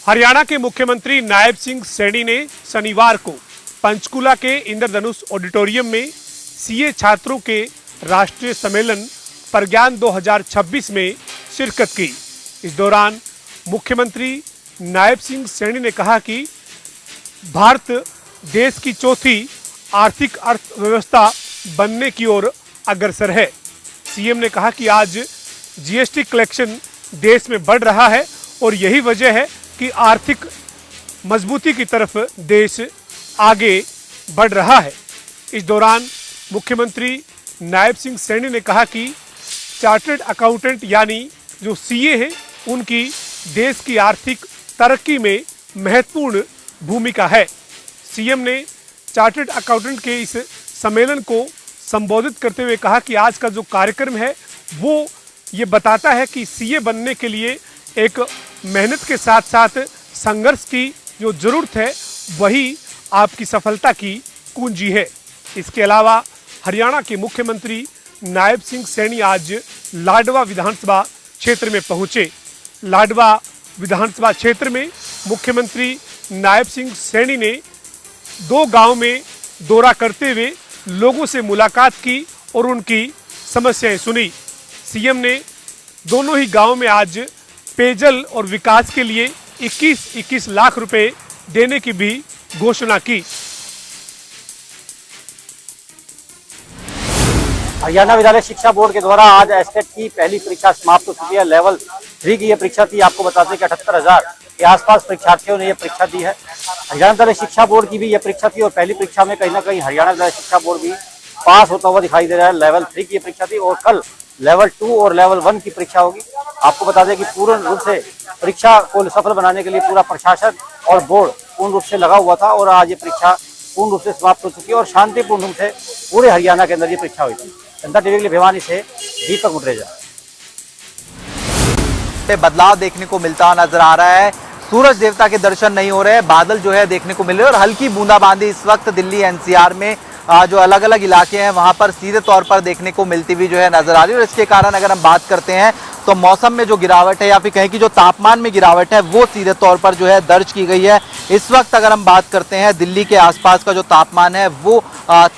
हरियाणा के मुख्यमंत्री नायब सिंह सैनी ने शनिवार को पंचकुला के इंद्रधनुष ऑडिटोरियम में सीए छात्रों के राष्ट्रीय सम्मेलन प्रज्ञान 2026 में शिरकत की। इस दौरान मुख्यमंत्री नायब सिंह सैनी ने कहा कि भारत देश की चौथी आर्थिक अर्थव्यवस्था बनने की ओर अग्रसर है। सीएम ने कहा कि आज जीएसटी कलेक्शन देश में बढ़ रहा है और यही वजह है कि आर्थिक मजबूती की तरफ देश आगे बढ़ रहा है। इस दौरान मुख्यमंत्री नायब सिंह सैनी ने कहा कि चार्टर्ड अकाउंटेंट यानी जो सीए हैं उनकी देश की आर्थिक तरक्की में महत्वपूर्ण भूमिका है। सीएम ने चार्टर्ड अकाउंटेंट के इस सम्मेलन को संबोधित करते हुए कहा कि आज का जो कार्यक्रम है वो ये बताता है कि सीए बनने के लिए एक मेहनत के साथ साथ संघर्ष की जो जरूरत है वही आपकी सफलता की कुंजी है। इसके अलावा हरियाणा के मुख्यमंत्री नायब सिंह सैनी आज लाडवा विधानसभा क्षेत्र में पहुंचे। लाडवा विधानसभा क्षेत्र में मुख्यमंत्री नायब सिंह सैनी ने 2 गांव में दौरा करते हुए लोगों से मुलाकात की और उनकी समस्याएं सुनी। सीएम ने दोनों ही गांव में आज पेयजल और विकास के लिए 21 लाख रुपए देने की भी घोषणा की। हरियाणा विद्यालय शिक्षा बोर्ड के द्वारा आज एस्टेट की पहली परीक्षा समाप्त हो चुकी है। लेवल 3 की यह परीक्षा थी। आपको बताते हैं कि 78,000 के आसपास परीक्षार्थियों ने यह परीक्षा दी है। हरियाणा विद्यालय शिक्षा बोर्ड की भी यह परीक्षा थी और पहली परीक्षा में कहीं ना कहीं हरियाणा विद्यालय शिक्षा बोर्ड भी पास होता हुआ दिखाई दे रहा है। लेवल 3 की यह परीक्षा थी और कल लेवल 2 और लेवल 1 की परीक्षा होगी। आपको बता दें कि पूर्ण रूप से परीक्षा को सफल बनाने के लिए पूरा प्रशासन और बोर्ड पूर्ण रूप से लगा हुआ था और आज ये परीक्षा पूर्ण रूप से समाप्त हो चुकी है और शांतिपूर्ण रूप से पूरे हरियाणा के अंदर ये परीक्षा हुई थी। जनता टीवी के लिए भिवानी से दीपक मुटरेजा। बदलाव देखने को मिलता नजर आ रहा है। सूरज देवता के दर्शन नहीं हो रहे हैं, बादल जो है देखने को मिल रहे हैं और हल्की बूंदाबांदी इस वक्त दिल्ली एनसीआर में जो अलग अलग इलाके हैं वहां पर सीधे तौर पर देखने को मिलती हुई जो है नजर आ रही है। और इसके कारण अगर हम बात करते हैं तो मौसम में जो गिरावट है या फिर कहें कि जो तापमान में गिरावट है वो सीधे तौर पर जो है दर्ज की गई है। इस वक्त अगर हम बात करते हैं दिल्ली के आसपास का जो तापमान है वो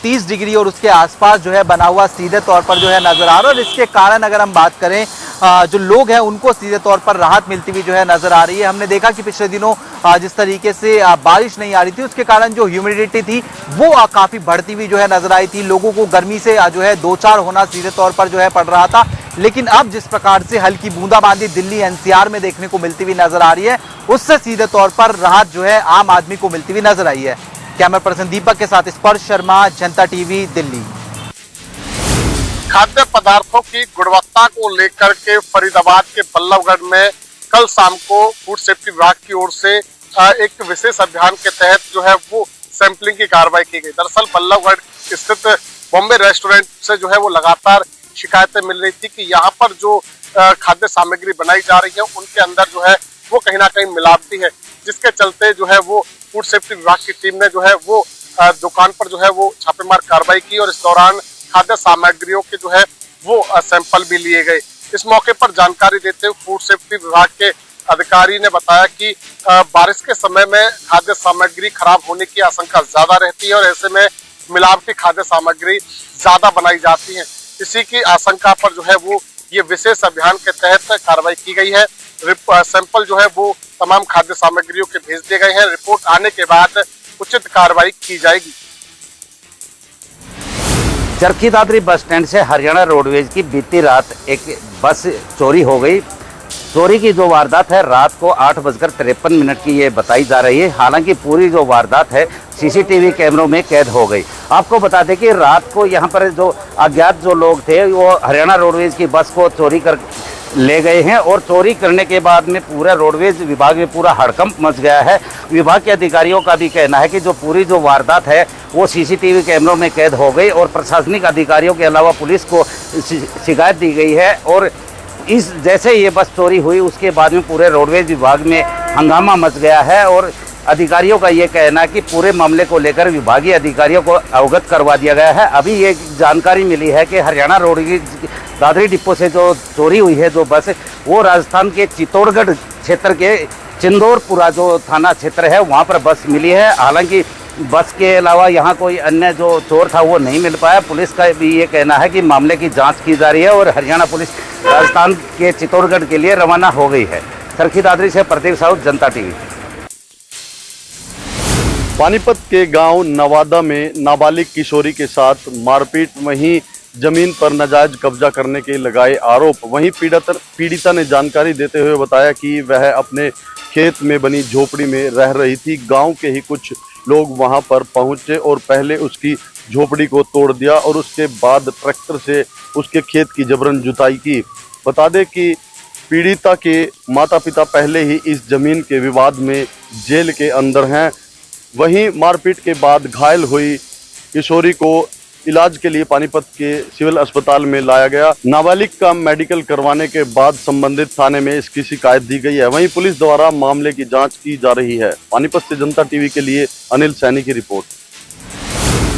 30 डिग्री और उसके आसपास जो है बना हुआ सीधे तौर पर जो है नजर आ रहा है। और इसके कारण अगर हम बात करें जो लोग हैं उनको सीधे तौर पर राहत मिलती हुई जो है नजर आ रही है। हमने देखा कि पिछले दिनों जिस तरीके से बारिश नहीं आ रही थी उसके कारण जो ह्यूमिडिटी थी वो काफी बढ़ती हुई जो है नजर आई थी। लोगों को गर्मी से जो है 2-4 होना सीधे तौर पर जो है पड़ रहा था। लेकिन अब जिस प्रकार से हल्की बूंदाबांदी दिल्ली एनसीआर में देखने को मिलती हुई नजर आ रही है उससे सीधे तौर पर राहत जो है आम आदमी को मिलती हुई नजर आई है। कैमरा पर्सन दीपक के साथ स्पर्श शर्मा, जनता टीवी, दिल्ली। खाद्य पदार्थों की गुणवत्ता को लेकर के फरीदाबाद के बल्लभगढ़ में कल शाम को फूड सेफ्टी विभाग की ओर से एक विशेष अभियान के तहत जो है वो सैंपलिंग की कार्रवाई की गई। दरअसल बल्लभगढ़ स्थित बॉम्बे रेस्टोरेंट से जो है वो लगातार शिकायतें मिल रही थी कि यहाँ पर जो खाद्य सामग्री बनाई जा रही है उनके अंदर जो है वो कहीं ना कहीं मिलावटी है, जिसके चलते जो है वो फूड सेफ्टी विभाग की टीम ने जो है वो दुकान पर जो है वो छापेमार कार्रवाई की और इस दौरान खाद्य सामग्रियों के जो है वो सैंपल भी लिए गए। इस मौके पर जानकारी देते हुए फूड सेफ्टी विभाग के अधिकारी ने बताया कि बारिश के समय में खाद्य सामग्री खराब होने की आशंका ज्यादा रहती है और ऐसे में मिलावटी खाद्य सामग्री ज्यादा बनाई जाती है। इसी की आशंका पर जो है वो ये विशेष अभियान के तहत कार्रवाई की गई है। सैंपल जो है वो तमाम खाद्य सामग्रियों के भेज दिए गए हैं। रिपोर्ट आने के बाद उचित कार्रवाई की जाएगी। चरखी दादरी बस स्टैंड से हरियाणा रोडवेज की बीती रात एक बस चोरी हो गई। चोरी की जो वारदात है रात को 8:53 की ये बताई जा रही है। हालांकि पूरी जो वारदात है सीसीटीवी कैमरों में कैद हो गई। आपको बता दें कि रात को यहाँ पर जो अज्ञात जो लोग थे वो हरियाणा रोडवेज की बस को चोरी कर ले गए हैं और चोरी करने के बाद में पूरा रोडवेज विभाग में पूरा हड़कंप मच गया है। विभाग के अधिकारियों का भी कहना है कि जो पूरी जो वारदात है वो सीसीटीवी कैमरों में कैद हो गई और प्रशासनिक अधिकारियों के अलावा पुलिस को शिकायत दी गई है। और इस जैसे ये बस चोरी हुई उसके बाद में पूरे रोडवेज विभाग में हंगामा मच गया है और अधिकारियों का ये कहना है कि पूरे मामले को लेकर विभागीय अधिकारियों को अवगत करवा दिया गया है। अभी ये जानकारी मिली है कि हरियाणा रोडवेज दादरी डिपो से जो चोरी हुई है जो बस वो राजस्थान के चित्तौड़गढ़ क्षेत्र के चिंदौरपुरा जो थाना क्षेत्र है वहाँ पर बस मिली है। हालांकि बस के अलावा यहाँ कोई अन्य जो चोर था वो नहीं मिल पाया। पुलिस का भी ये कहना है कि मामले की जांच की जा रही है और हरियाणा पुलिस राजस्थान के चित्तौड़गढ़ के लिए रवाना हो गई है। सरखी दादरी से प्रदीप साहू, जनता टीवी। पानीपत के गांव नवादा में नाबालिग किशोरी के साथ मारपीट, वहीं जमीन पर नाजायज कब्जा करने के लगाए आरोप। वहीं पीड़िता ने जानकारी देते हुए बताया कि वह अपने खेत में बनी झोपड़ी में रह रही थी। गांव के ही कुछ लोग वहां पर पहुंचे और पहले उसकी झोपड़ी को तोड़ दिया और उसके बाद ट्रैक्टर से उसके खेत की जबरन जुताई की। बता दें कि पीड़िता के माता पिता पहले ही इस जमीन के विवाद में जेल के अंदर हैं। वहीं मारपीट के बाद घायल हुई किशोरी को इलाज के लिए पानीपत के सिविल अस्पताल में लाया गया। नाबालिग का मेडिकल करवाने के बाद संबंधित थाने में इसकी शिकायत दी गई है। वहीं पुलिस द्वारा मामले की जांच की जा रही है। पानीपत से जनता टीवी के लिए अनिल सैनी की रिपोर्ट।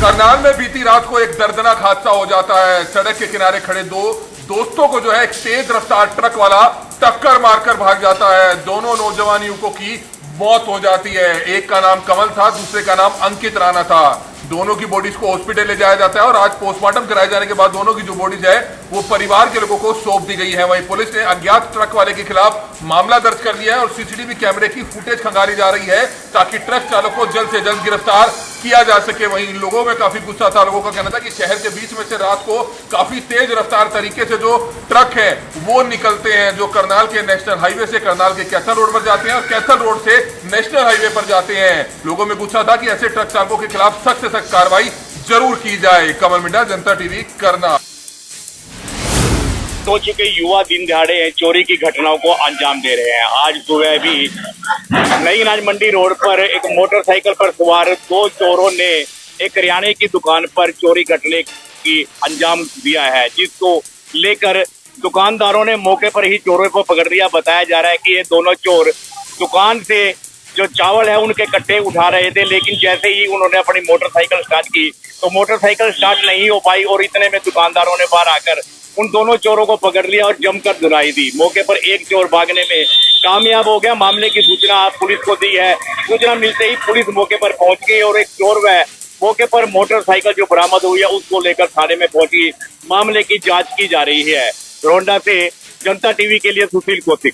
करनाल में बीती रात को एक दर्दनाक हादसा हो जाता है। सड़क के किनारे खड़े दो दोस्तों को जो है एक तेज रफ्तार ट्रक वाला टक्कर मारकर भाग जाता है। दोनों नौजवान युवकों की मौत हो जाती है। एक का नाम कमल था, दूसरे का नाम अंकित राणा था। दोनों की बॉडीज को हॉस्पिटल ले जाया जाता है और आज पोस्टमार्टम कराए जाने के बाद दोनों की जो बॉडीज है वो परिवार के लोगों को सौंप दी गई है। वहीं पुलिस ने अज्ञात ट्रक वाले के खिलाफ मामला दर्ज कर लिया है और सीसीटीवी कैमरे की फुटेज खंगाली जा रही है ताकि ट्रक चालक को जल्द से जल्द गिरफ्तार किया जा सके। वहीं लोगों में काफी गुस्सा था। लोगों का कहना था कि शहर के बीच में से रात को काफी तेज रफ्तार तरीके से जो ट्रक है वो निकलते हैं, जो करनाल के नेशनल हाईवे से करनाल के कैथल रोड पर जाते हैं और कैथल रोड से नेशनल हाईवे पर जाते हैं। लोगों में गुस्सा था कि ऐसे ट्रक चालकों के खिलाफ सख्त से सख्त कार्रवाई जरूर की जाए। कमल मिंडा, जनता टीवी, करनाल। तो चुके युवा दिन दिहाड़े चोरी की घटनाओं को अंजाम दे रहे हैं। आज सुबह भी नई अनाज मंडी रोड पर एक मोटरसाइकिल पर सवार दो चोरों ने एक किराने की दुकान पर चोरी करने की अंजाम दिया है, जिसको लेकर दुकानदारों ने मौके पर ही चोरों को पकड़ लिया। बताया जा रहा है कि ये दोनों चोर दुकान से जो चावल है उनके कट्टे उठा रहे थे, लेकिन जैसे ही उन्होंने अपनी मोटरसाइकिल स्टार्ट की तो मोटरसाइकिल स्टार्ट नहीं हो पाई और इतने में दुकानदारों ने बाहर आकर उन दोनों चोरों को पकड़ लिया और जमकर धुनाई दी। मौके पर एक चोर भागने में कामयाब हो गया। मामले की सूचना पुलिस को दी है। सूचना मिलते ही पुलिस मौके पर पहुंच गई और एक चोर व मौके पर मोटरसाइकिल जो बरामद हुई है उसको लेकर थाने में पहुंची। मामले की जांच की जा रही है। रोंडा से जनता टीवी के लिए सुशील कौशिक।